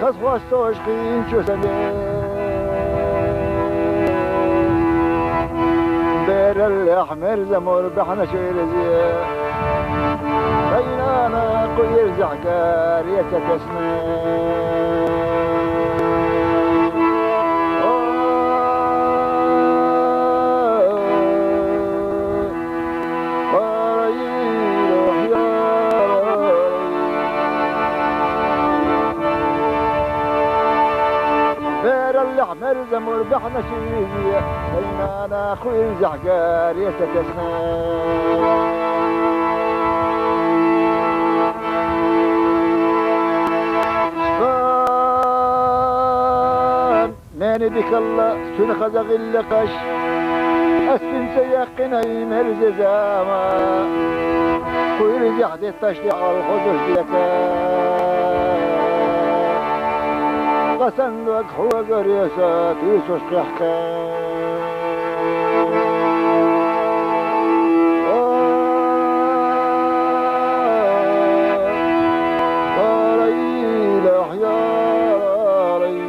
خص خواستوش قين شو سبيل بير الأحمر زمر بحنا شير زيه بينانا قير زعكار يتكسنين الأحمر زمر بحنا شيزية بينانا خوي الزحقار يتكسنين ماني بك الله شن خزغ اللقش أسفن سيقنا يمرز زاما خوي الزحد التشتع الخزش لك صندوق حوق رياسات يسوس قحكان قاريل أحياري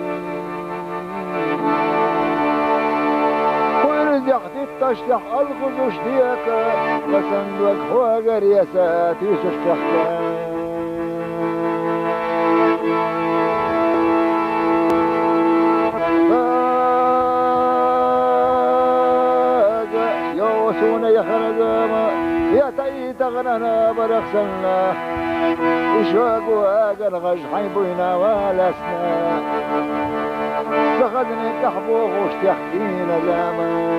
ورزحت التشتح الخزوش ديكا وصندوق حوق رياسات يسوس قحكان سونا يا خرزامة يا تايت غنانا برخصنا وشواق واقل غش حيبوينا والاسنا فخدني كحبوغ وش تحكينا زمان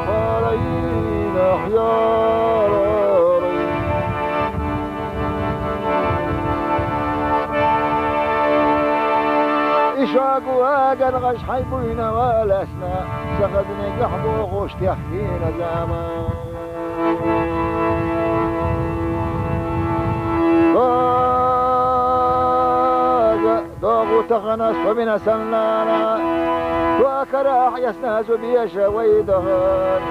قارينا حياري إشاق واقل غش حيبوينا والاسنا سخدني قحبوغ وش تحكينا زمان دوغ تغنس وبنا سنانا وكراح يسناس بيشا ويدهر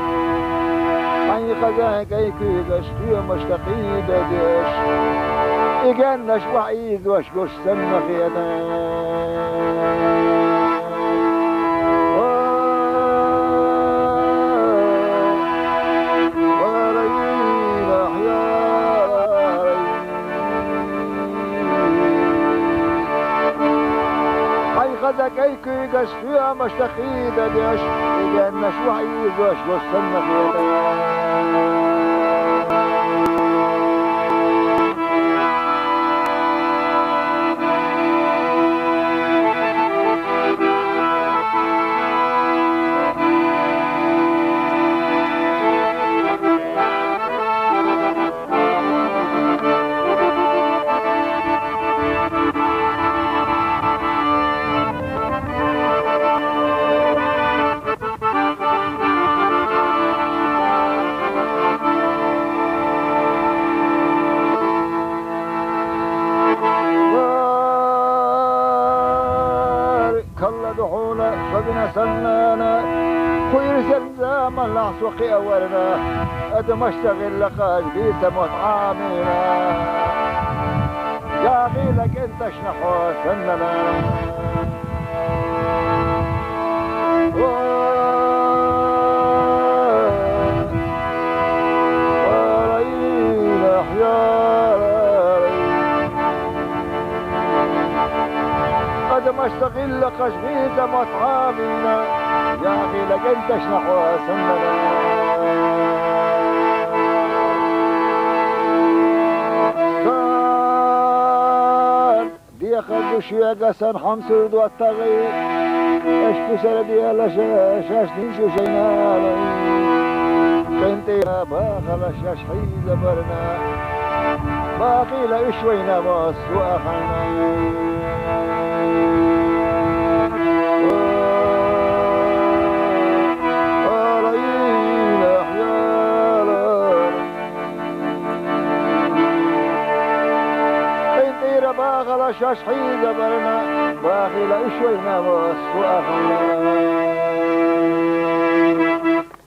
حي خزاك يكيدش يوم مشتقيد ديش يقنش وعيد وشقش سم خيدان خذك ايكي قش فيها مشتخيدة ديش يجنش وعيد وشقش سم خيدان سنانا خير زمزام العسوقي أولنا أدم أشتغل لقاش بيت مطعامنا يا غيلك انت شنحو سننا وريل أحياري أدم أشتغل لقاش بيت مطعامنا يا أخي لك انت شنحو سننا صار دي خدو شوية قسن حمسود والطغي اشكو سردي على شاش نيشو شينالي بنت يا باخل شاش حيز برنا باقي لا اشوينا مص واخنا باغلا شاش حيزة برنا باغلا اشوينا بس واخنا